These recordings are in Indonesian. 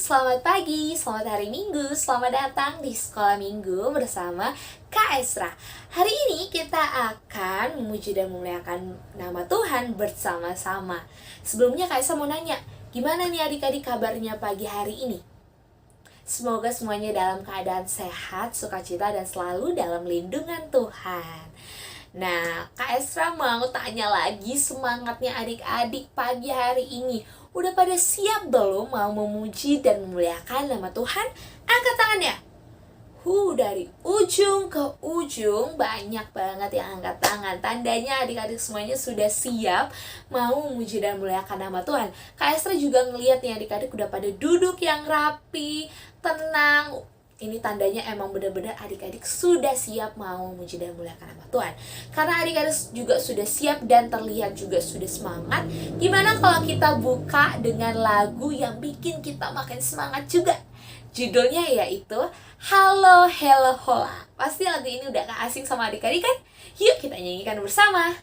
Selamat pagi, selamat hari Minggu, selamat datang di Sekolah Minggu bersama Kak Esra. Hari ini kita akan memuji dan memuliakan nama Tuhan bersama-sama. Sebelumnya Kak Esra mau nanya, gimana nih adik-adik kabarnya pagi hari ini? Semoga semuanya dalam keadaan sehat, sukacita, dan selalu dalam lindungan Tuhan. Nah, Kak Esra mau tanya lagi semangatnya adik-adik pagi hari ini. Udah pada siap belum mau memuji dan memuliakan nama Tuhan? Angkat tangannya. Dari ujung ke ujung banyak banget yang angkat tangan. Tandanya adik-adik semuanya sudah siap mau memuji dan memuliakan nama Tuhan. Kak Esra juga ngeliat nih adik-adik udah pada duduk yang rapi, tenang. Ini tandanya emang benar-benar adik-adik sudah siap mau memuji dan memuliakan nama Tuhan. Karena adik-adik juga sudah siap dan terlihat juga sudah semangat. Gimana kalau kita buka dengan lagu yang bikin kita makin semangat juga? Judulnya yaitu Halo Hello Hola. Pasti lagu ini udah gak asing sama adik-adik kan? Yuk kita nyanyikan bersama.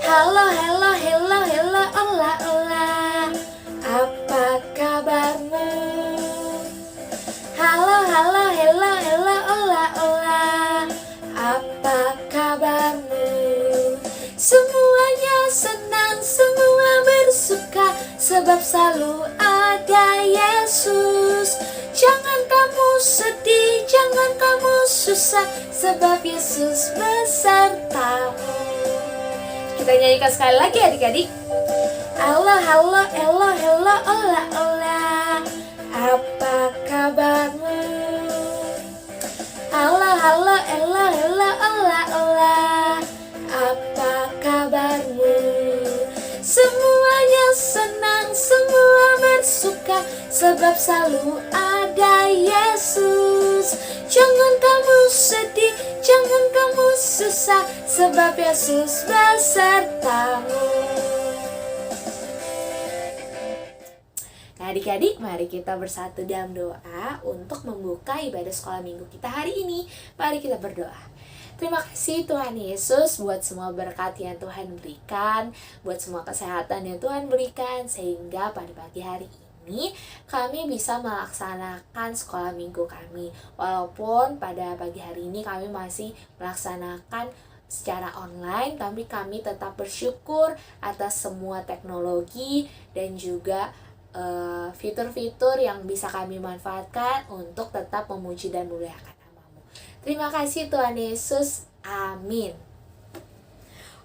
Halo, hello, hello, hello, ola, ola. Apa kabarmu? Halo, halo, hello, hello, ola, ola. Apa kabarmu? Semuanya senang, semua bersuka, sebab selalu ada Yesus. Jangan kamu sedih, jangan kamu susah, sebab Yesus besertamu. Kita nyanyikan sekali lagi adik-adik. Halo, halo, hello, hello, ola, ola. Apa kabarmu? Halo, halo, hello, hello, ola, ola. Apa kabarmu? Semuanya senang, semua bersuka, sebab selalu ada Yesus. Jangan kamu sedih, jangan kamu susah, sebab Yesus besertamu. Nah adik-adik, mari kita bersatu dalam doa untuk membuka ibadah sekolah minggu kita hari ini. Mari kita berdoa. Terima kasih Tuhan Yesus buat semua berkat yang Tuhan berikan, buat semua kesehatan yang Tuhan berikan, sehingga pada pagi hari ini kami bisa melaksanakan sekolah minggu kami. Walaupun pada pagi hari ini kami masih melaksanakan secara online, tapi kami tetap bersyukur atas semua teknologi dan juga fitur-fitur yang bisa kami manfaatkan untuk tetap memuji dan memuliakan nama-Mu. Terima kasih Tuhan Yesus. Amin.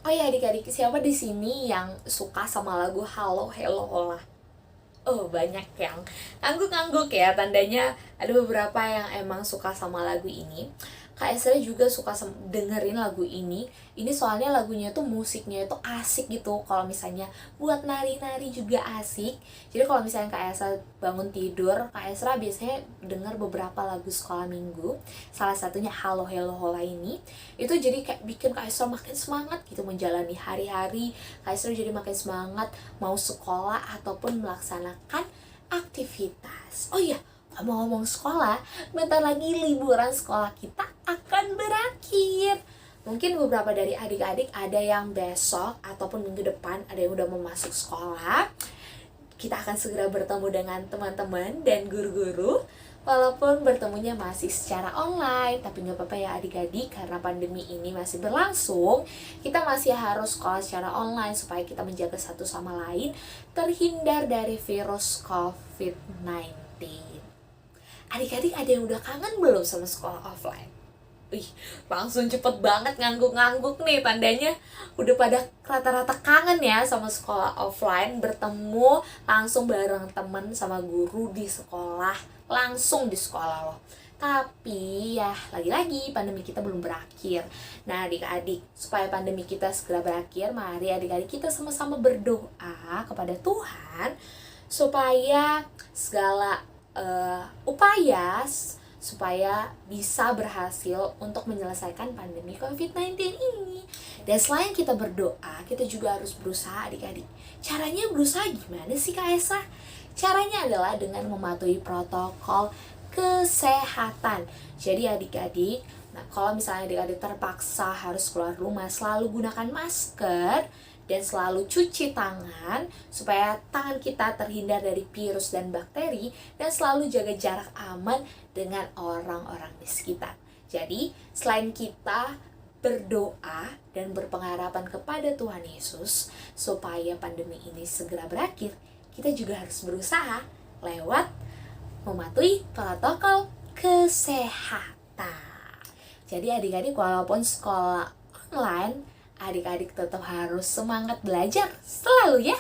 Oh ya adik-adik, siapa di sini yang suka sama lagu Halo Hello Hola? Oh banyak yang ngangguk-ngangguk ya, tandanya ada beberapa yang emang suka sama lagu ini. Kak Esra juga suka dengerin lagu ini. Ini soalnya lagunya tuh musiknya itu asik gitu. Kalau misalnya buat nari-nari juga asik. Jadi kalau misalnya Kak Esra bangun tidur, Kak Esra biasanya denger beberapa lagu sekolah minggu. Salah satunya Halo Hello Hola ini. Itu jadi kayak bikin Kak Esra makin semangat gitu menjalani hari-hari. Kak Esra jadi makin semangat mau sekolah ataupun melaksanakan aktivitas. Oh iya, ngomong-ngomong sekolah, bentar lagi liburan sekolah kita akan berakhir. Mungkin beberapa dari adik-adik ada yang besok ataupun minggu depan ada yang udah mau masuk sekolah. Kita akan segera bertemu dengan teman-teman dan guru-guru. Walaupun bertemunya masih secara online, tapi nggak apa-apa ya adik-adik, karena pandemi ini masih berlangsung, kita masih harus sekolah secara online supaya kita menjaga satu sama lain terhindar dari virus COVID-19. Adik-adik ada yang udah kangen belum sama sekolah offline? Langsung cepet banget ngangguk-ngangguk nih, tandanya udah pada rata-rata kangen ya sama sekolah offline, bertemu langsung bareng temen sama guru di sekolah, langsung di sekolah loh. Tapi ya lagi-lagi pandemi kita belum berakhir. Nah adik-adik, supaya pandemi kita segera berakhir, mari adik-adik kita sama-sama berdoa kepada Tuhan supaya segala upaya supaya bisa berhasil untuk menyelesaikan pandemi COVID-19 ini. Dan selain kita berdoa, kita juga harus berusaha adik-adik. Caranya berusaha gimana sih Kak Esa? Caranya adalah dengan mematuhi protokol kesehatan. Jadi adik-adik, nah kalau misalnya adik-adik terpaksa harus keluar rumah, selalu gunakan masker dan selalu cuci tangan supaya tangan kita terhindar dari virus dan bakteri, dan selalu jaga jarak aman dengan orang-orang di sekitar. Jadi selain kita berdoa dan berpengharapan kepada Tuhan Yesus supaya pandemi ini segera berakhir, kita juga harus berusaha lewat mematuhi protokol kesehatan. Jadi adik-adik, walaupun sekolah online, adik-adik tetap harus semangat belajar selalu ya.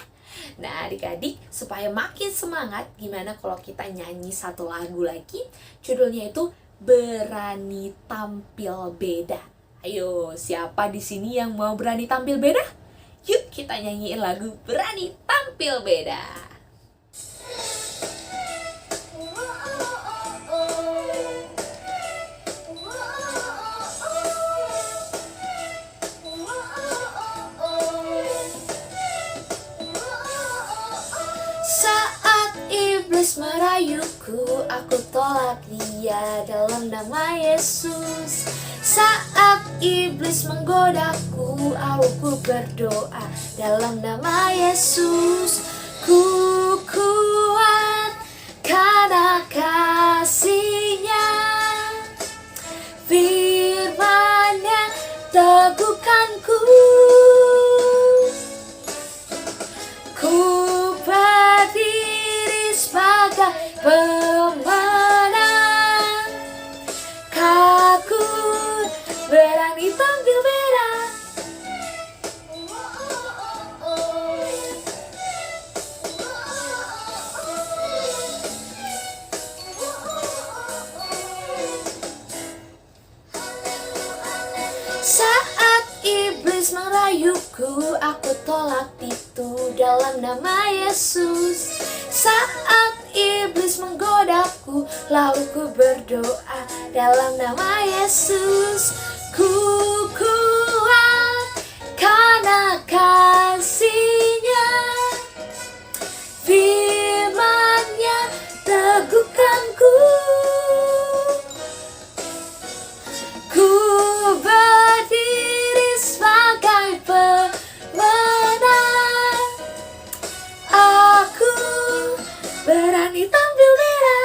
Nah adik-adik, supaya makin semangat, gimana kalau kita nyanyi satu lagu lagi? Judulnya itu Berani Tampil Beda. Ayo, siapa di sini yang mau berani tampil beda? Yuk kita nyanyiin lagu Berani Tampil Beda. Saat iblis merayuku, aku tolak dia dalam nama Yesus. Saat iblis menggodaku, aku berdoa dalam nama Yesus. Ku kuat karena kasih-Nya, firman-Nya teguhkanku. Ku berdiri sebagai pemenang, kaku berani tampil beda. Saat iblis merayuku, aku tolak itu dalam nama Yesus. Saat iblis menggodaku, lalu ku berdoa dalam nama Yesus. Ku kuat karena kasih-Nya, firman-Nya teguhkanku. Ku berdiri sebagai pemenang, aku berani tampil beda.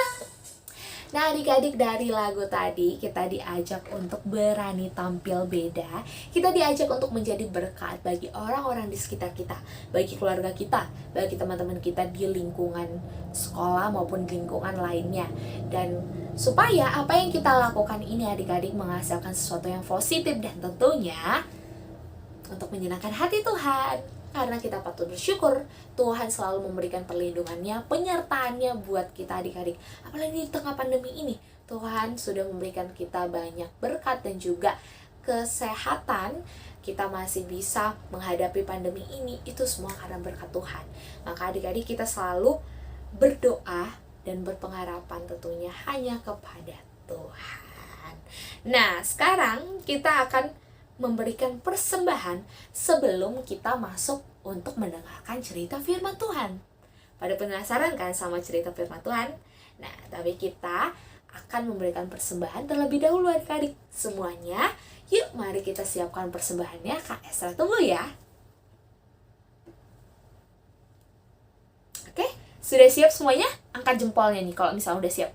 Nah adik-adik, dari lagu tadi kita diajak untuk berani tampil beda. Kita diajak untuk menjadi berkat bagi orang-orang di sekitar kita, bagi keluarga kita, bagi teman-teman kita di lingkungan sekolah maupun lingkungan lainnya. Dan supaya apa yang kita lakukan ini adik-adik menghasilkan sesuatu yang positif dan tentunya untuk menyenangkan hati Tuhan. Karena kita patut bersyukur, Tuhan selalu memberikan perlindungannya, penyertaannya buat kita adik-adik. Apalagi di tengah pandemi ini, Tuhan sudah memberikan kita banyak berkat dan juga kesehatan. Kita masih bisa menghadapi pandemi ini, itu semua karena berkat Tuhan. Maka adik-adik, kita selalu berdoa dan berpengharapan tentunya hanya kepada Tuhan. Nah, sekarang kita akan memberikan persembahan sebelum kita masuk untuk mendengarkan cerita firman Tuhan. Pada penasaran kan sama cerita firman Tuhan? Nah, tapi kita akan memberikan persembahan terlebih dahulu adik-adik. Semuanya, yuk mari kita siapkan persembahannya. Kak Esra tunggu ya. Oke, sudah siap semuanya? Angkat jempolnya nih kalau misalnya udah siap.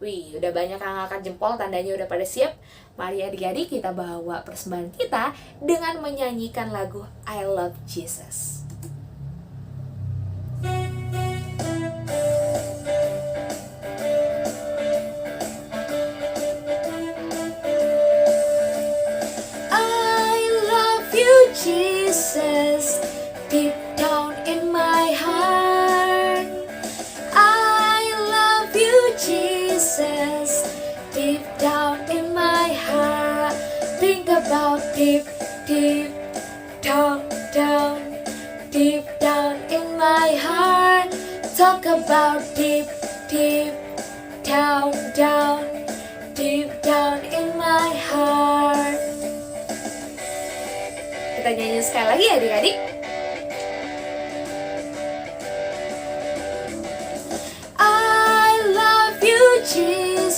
Wih, udah banyak yang angkat jempol, tandanya udah pada siap. Mari adik-adik kita bawa persembahan kita dengan menyanyikan lagu I Love Jesus. I love you Jesus, deep down in my heart. I love you Jesus, deep down in my heart. Think about deep, deep down, down, deep down in my heart. Talk about deep, deep down, down, deep down in my heart. Kita nyanyi sekali lagi ya adik-adik. I love you Jesus,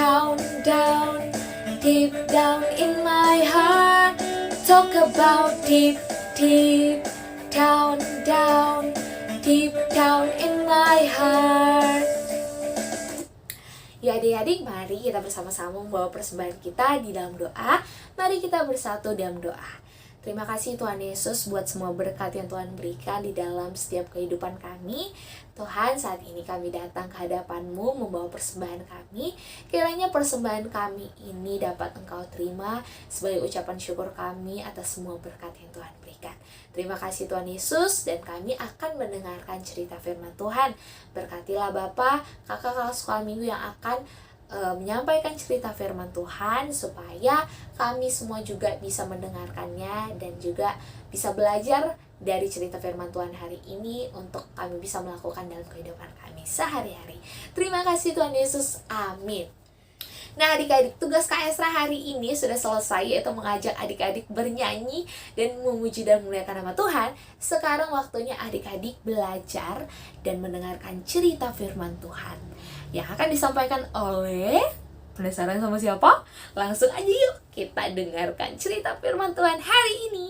down, down, deep down in my heart. Talk about deep, deep down, down, deep down in my heart. Ya adik-adik, mari kita bersama-sama membawa persembahan kita di dalam doa. Mari kita bersatu dalam doa. Terima kasih Tuhan Yesus buat semua berkat yang Tuhan berikan di dalam setiap kehidupan kami. Tuhan, saat ini kami datang ke hadapan-Mu membawa persembahan kami. Kiranya persembahan kami ini dapat Engkau terima sebagai ucapan syukur kami atas semua berkat yang Tuhan berikan. Terima kasih Tuhan Yesus, dan kami akan mendengarkan cerita firman Tuhan. Berkatilah Bapa, kakak-kakak sekolah minggu yang akan menyampaikan cerita firman Tuhan, supaya kami semua juga bisa mendengarkannya dan juga bisa belajar dari cerita firman Tuhan hari ini untuk kami bisa melakukan dalam kehidupan kami sehari-hari. Terima kasih Tuhan Yesus, amin. Nah adik-adik, tugas Kak Esra hari ini sudah selesai, yaitu mengajak adik-adik bernyanyi dan memuji dan memuliakan nama Tuhan. Sekarang waktunya adik-adik belajar dan mendengarkan cerita firman Tuhan yang akan disampaikan oleh, penasaran sama siapa? Langsung aja yuk kita dengarkan cerita firman Tuhan hari ini.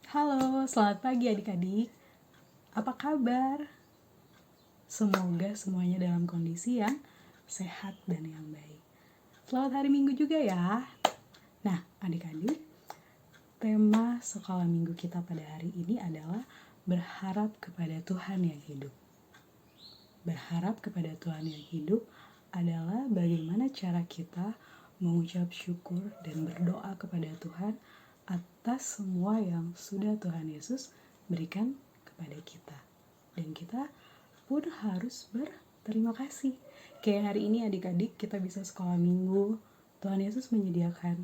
Halo, selamat pagi adik-adik. Apa kabar? Semoga semuanya dalam kondisi yang sehat dan yang baik. Selamat hari Minggu juga ya. Nah, adik-adik, tema sekolah minggu kita pada hari ini adalah berharap kepada Tuhan yang hidup. Berharap kepada Tuhan yang hidup adalah bagaimana cara kita mengucap syukur dan berdoa kepada Tuhan atas semua yang sudah Tuhan Yesus berikan kepada kita. Dan kita pun harus berterima kasih. Kayak hari ini adik-adik kita bisa sekolah minggu. Tuhan Yesus menyediakan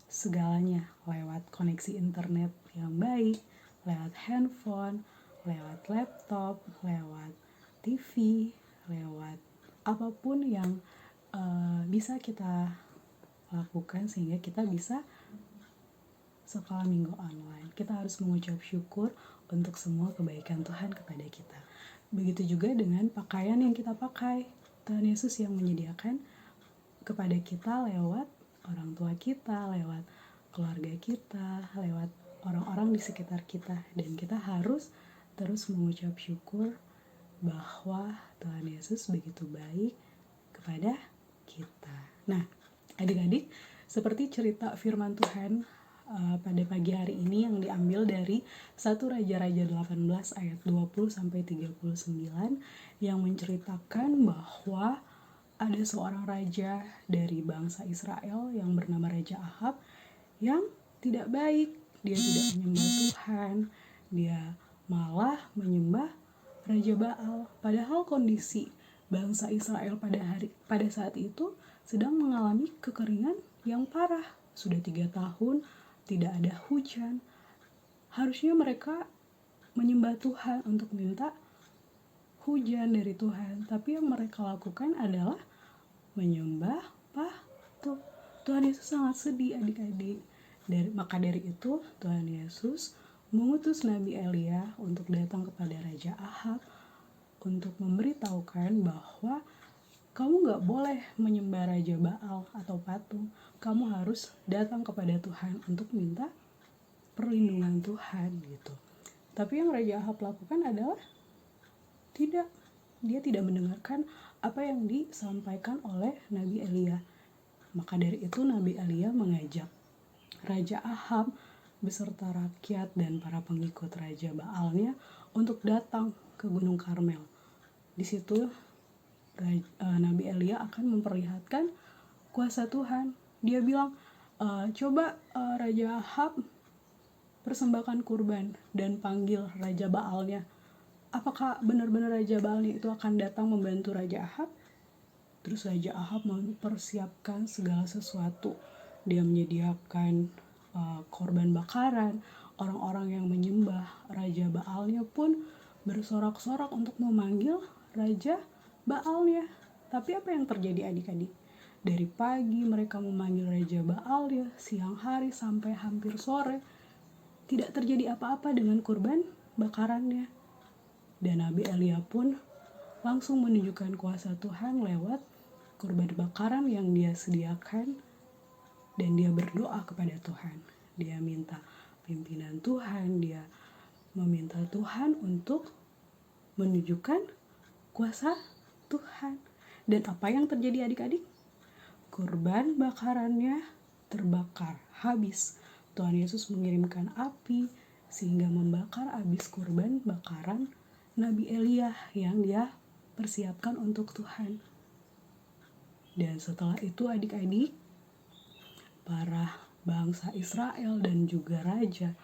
segalanya lewat koneksi internet yang baik, lewat handphone, lewat laptop, lewat TV, lewat apapun yang bisa kita lakukan sehingga kita bisa sekolah minggu online. Kita harus mengucap syukur untuk semua kebaikan Tuhan kepada kita. Begitu juga dengan pakaian yang kita pakai. Tuhan Yesus yang menyediakan kepada kita lewat orang tua kita, lewat keluarga kita, lewat orang-orang di sekitar kita. Dan kita harus terus mengucap syukur bahwa Tuhan Yesus begitu baik kepada kita. Nah, adik-adik, seperti cerita firman Tuhan pada pagi hari ini yang diambil dari 1 Raja-Raja 18 ayat 20-39 yang menceritakan bahwa ada seorang raja dari bangsa Israel yang bernama Raja Ahab yang tidak baik. Dia tidak menyembah Tuhan, dia malah menyembah Raja Baal. Padahal kondisi bangsa Israel pada saat itu sedang mengalami kekeringan yang parah. Sudah 3 tahun tidak ada hujan. Harusnya mereka menyembah Tuhan untuk minta hujan dari Tuhan, tapi yang mereka lakukan adalah menyembah patung. Tuhan Yesus sangat sedih adik-adik. Maka dari itu Tuhan Yesus mengutus Nabi Elia untuk datang kepada Raja Ahab untuk memberitahukan bahwa kamu gak boleh menyembah Raja Baal atau patung. Kamu harus datang kepada Tuhan untuk minta perlindungan Tuhan gitu. Tapi yang Raja Ahab lakukan adalah dia tidak mendengarkan apa yang disampaikan oleh Nabi Elia. Maka dari itu Nabi Elia mengajak Raja Ahab beserta rakyat dan para pengikut Raja Baalnya untuk datang ke Gunung Karmel. Di situ Nabi Elia akan memperlihatkan kuasa Tuhan. Dia bilang, coba Raja Ahab persembahkan kurban dan panggil Raja Baalnya. Apakah benar-benar Raja Baalnya itu akan datang membantu Raja Ahab? Terus Raja Ahab mempersiapkan segala sesuatu. Dia menyediakan korban bakaran. Orang-orang yang menyembah Raja Baalnya pun bersorak-sorak untuk memanggil Raja Baalnya. Tapi apa yang terjadi adik-adik? Dari pagi mereka memanggil Raja Baalnya, siang hari sampai hampir sore, tidak terjadi apa-apa dengan kurban bakarannya. Dan Nabi Elia pun langsung menunjukkan kuasa Tuhan lewat kurban bakaran yang dia sediakan, dan dia berdoa kepada Tuhan. Dia minta pimpinan Tuhan, dia meminta Tuhan untuk menunjukkan kuasa Tuhan. Dan apa yang terjadi adik-adik? Kurban bakarannya terbakar, habis. Tuhan Yesus mengirimkan api sehingga membakar habis kurban bakaran Nabi Elia yang dia persiapkan untuk Tuhan. Dan setelah itu adik-adik, para bangsa Israel dan juga raja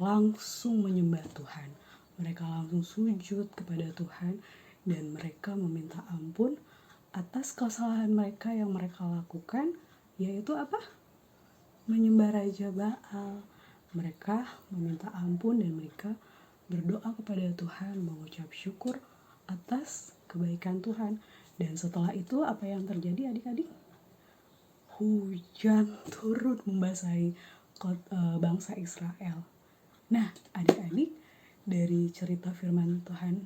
langsung menyembah Tuhan. Mereka langsung sujud kepada Tuhan dan mereka meminta ampun atas kesalahan mereka yang mereka lakukan, yaitu apa? Menyembah Raja Baal. Mereka meminta ampun dan mereka berdoa kepada Tuhan, mengucap syukur atas kebaikan Tuhan. Dan setelah itu apa yang terjadi adik-adik? Hujan turun membasahi bangsa Israel. Nah, adik-adik, dari cerita firman Tuhan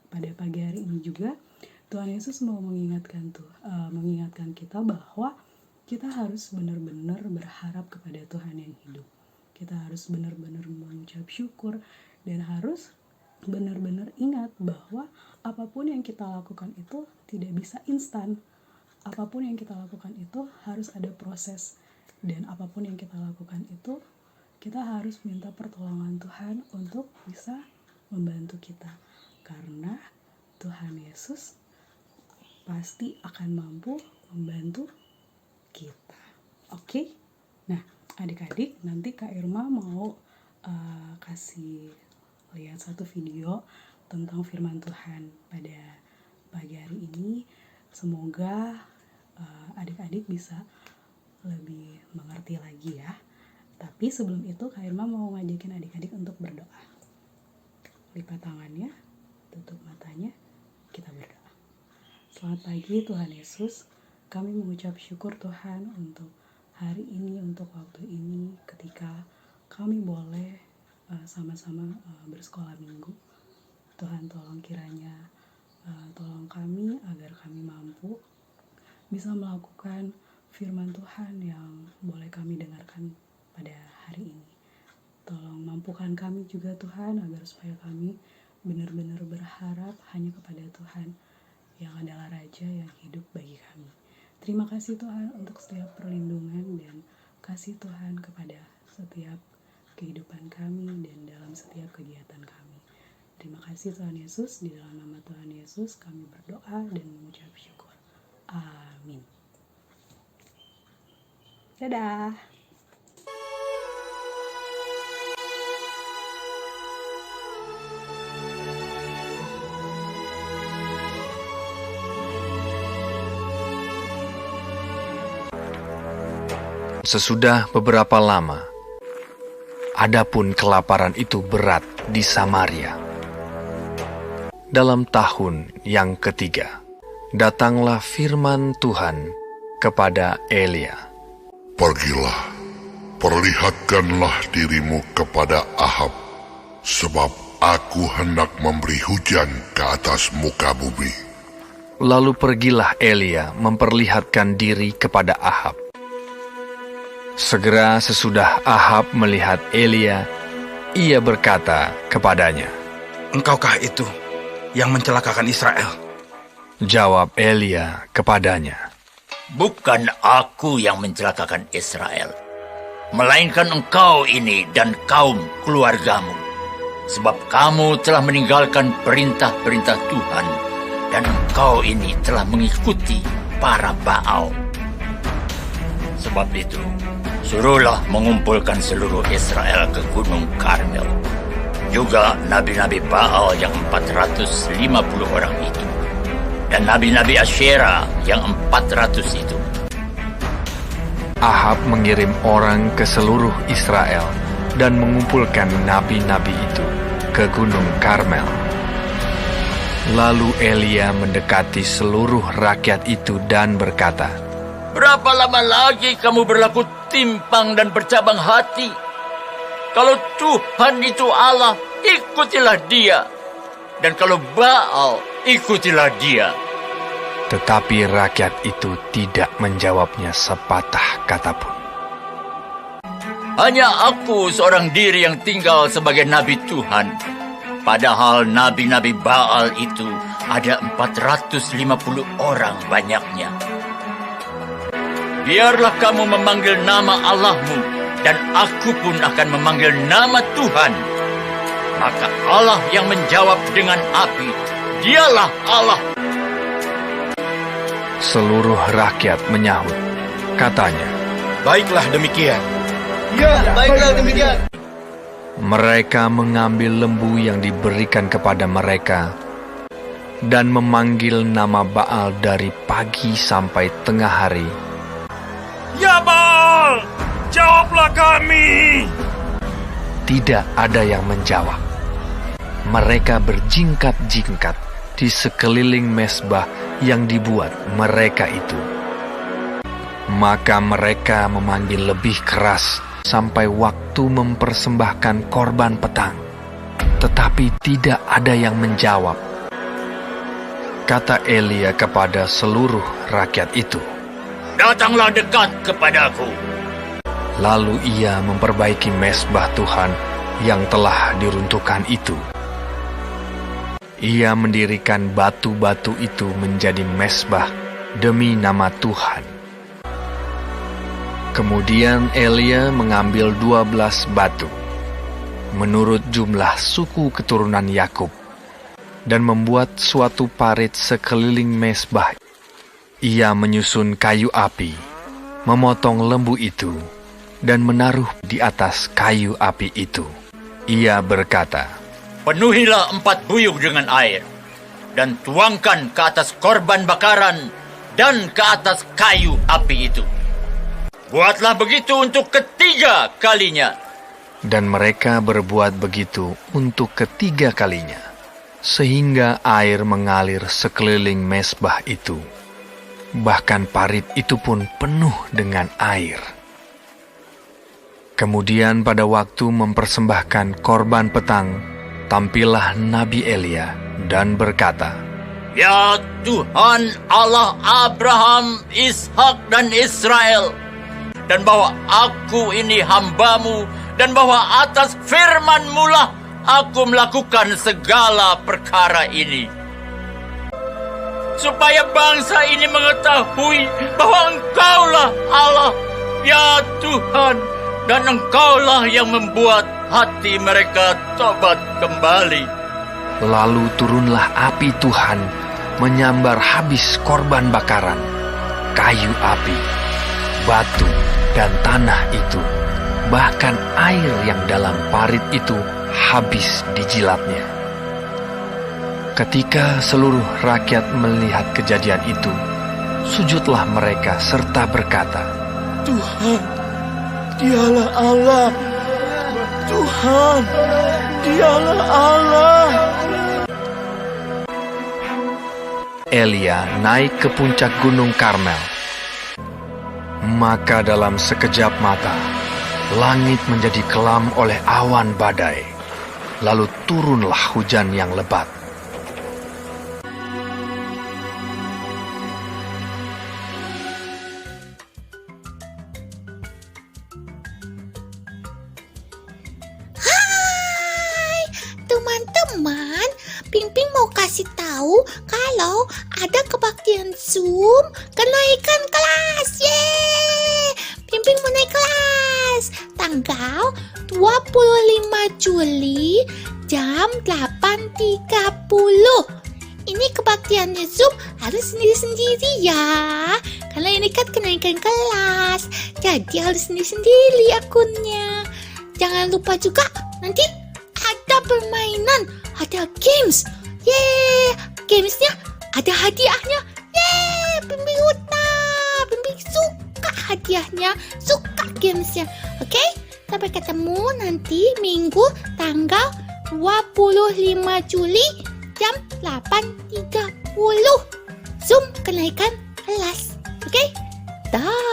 pada pagi hari ini juga, Tuhan Yesus mau mengingatkan kita bahwa kita harus benar-benar berharap kepada Tuhan yang hidup. Kita harus benar-benar mengucap syukur dan harus benar-benar ingat bahwa apapun yang kita lakukan itu tidak bisa instan. Apapun yang kita lakukan itu harus ada proses, dan apapun yang kita lakukan itu kita harus minta pertolongan Tuhan untuk bisa membantu kita, karena Tuhan Yesus pasti akan mampu membantu kita. Oke? Nah, adik-adik, nanti Kak Irma mau kasih lihat satu video tentang firman Tuhan pada pagi hari ini. Semoga adik-adik bisa lebih mengerti lagi ya. Tapi sebelum itu Kak Irma mau ngajakin adik-adik untuk berdoa. Lipat tangannya, tutup matanya, kita berdoa. Selamat pagi Tuhan Yesus, kami mengucap syukur Tuhan untuk hari ini, untuk waktu ini, ketika kami boleh sama-sama bersekolah minggu. Tuhan tolong kiranya tolong kami agar kami mampu bisa melakukan firman Tuhan yang boleh kami dengarkan pada hari ini. Tolong mampukan kami juga Tuhan agar supaya kami benar-benar berharap hanya kepada Tuhan yang adalah Raja yang hidup bagi kami. Terima kasih Tuhan untuk setiap perlindungan dan kasih Tuhan kepada setiap kehidupan kami dan dalam setiap kegiatan kami. Terima kasih Tuhan Yesus, di dalam nama Tuhan Yesus kami berdoa dan mengucap syukur. Amin. Dadah. Sesudah beberapa lama, adapun kelaparan itu berat di Samaria. Dalam tahun yang ketiga, datanglah firman Tuhan kepada Elia. Pergilah, perlihatkanlah dirimu kepada Ahab, sebab aku hendak memberi hujan ke atas muka bumi. Lalu pergilah Elia memperlihatkan diri kepada Ahab. Segera sesudah Ahab melihat Elia, ia berkata kepadanya, "Engkaukah itu yang mencelakakan Israel?" Jawab Elia kepadanya, "Bukan aku yang mencelakakan Israel, melainkan engkau ini dan kaum keluargamu. Sebab kamu telah meninggalkan perintah-perintah Tuhan, dan engkau ini telah mengikuti para Baal. Sebab itu, suruhlah mengumpulkan seluruh Israel ke Gunung Karmel. Juga nabi-nabi Baal yang 450 orang itu, dan nabi-nabi Asyera yang 400 itu." Ahab mengirim orang ke seluruh Israel dan mengumpulkan nabi-nabi itu ke Gunung Karmel. Lalu Elia mendekati seluruh rakyat itu dan berkata, "Berapa lama lagi kamu berlaku timpang dan bercabang hati? Kalau Tuhan itu Allah, ikutilah Dia. Dan kalau Baal, ikutilah dia." Tetapi rakyat itu tidak menjawabnya sepatah kata pun. Hanya aku seorang diri yang tinggal sebagai nabi Tuhan. Padahal nabi-nabi Baal itu ada 450 orang banyaknya. Biarlah kamu memanggil nama Allahmu, dan aku pun akan memanggil nama Tuhan. Maka Allah yang menjawab dengan api, dialah Allah. Seluruh rakyat menyahut. Katanya, Baiklah demikian. mereka mengambil lembu yang diberikan kepada mereka dan memanggil nama Baal dari pagi sampai tengah hari. Ya Baal, jawablah kami. Tidak ada yang menjawab. Mereka berjingkat-jingkat di sekeliling mezbah yang dibuat mereka itu. Maka mereka memanggil lebih keras sampai waktu mempersembahkan korban petang. Tetapi tidak ada yang menjawab. Kata Elia kepada seluruh rakyat itu, Datanglah dekat kepadaku. lalu ia memperbaiki mezbah Tuhan yang telah diruntuhkan itu. Ia mendirikan batu-batu itu menjadi mezbah demi nama Tuhan. Kemudian Elia mengambil 12 batu, menurut jumlah suku keturunan Yakub, dan membuat suatu parit sekeliling mezbah. Ia menyusun kayu api, memotong lembu itu, dan menaruh di atas kayu api itu. Ia berkata, Penuhilah 4 buyung dengan air, dan tuangkan ke atas korban bakaran dan ke atas kayu api itu. Buatlah begitu untuk ketiga kalinya. dan mereka berbuat begitu untuk ketiga kalinya, sehingga air mengalir sekeliling mezbah itu. Bahkan parit itu pun penuh dengan air. Kemudian pada waktu mempersembahkan korban petang, tampillah Nabi Elia dan berkata, Ya Tuhan Allah Abraham, Ishak dan Israel, dan bahwa aku ini hamba-Mu, dan bahwa atas firman-Mu lah aku melakukan segala perkara ini, supaya bangsa ini mengetahui bahwa Engkaulah Allah, ya Tuhan, dan Engkaulah yang membuat hati mereka tobat kembali. Lalu turunlah api Tuhan menyambar habis korban bakaran, kayu api, batu, dan tanah itu. Bahkan air yang dalam parit itu habis dijilatnya. Ketika seluruh rakyat melihat kejadian itu, sujudlah mereka serta berkata, Tuhan, dialah Allah. Tuhan, dialah Allah. Elia naik ke puncak gunung Karmel. Maka dalam sekejap mata, langit menjadi kelam oleh awan badai. Lalu turunlah hujan yang lebat. Teman-teman, Ping mau kasih tahu kalau ada kebaktian Zoom kenaikan kelas. Yeay! Ping mau naik kelas tanggal 25 Juli jam 8.30. Ini kebaktiannya Zoom harus sendiri-sendiri ya, karena ini kan kenaikan kelas, jadi harus sendiri-sendiri akunnya. Jangan lupa juga nanti ada permainan, ada games. Yeay, gamesnya ada hadiahnya. Yeay, Pimpin suka hadiahnya, suka gamesnya. Oke, sampai ketemu nanti Minggu tanggal 25 Juli jam 8.30. Zoom kenaikan kelas. Oke, dah.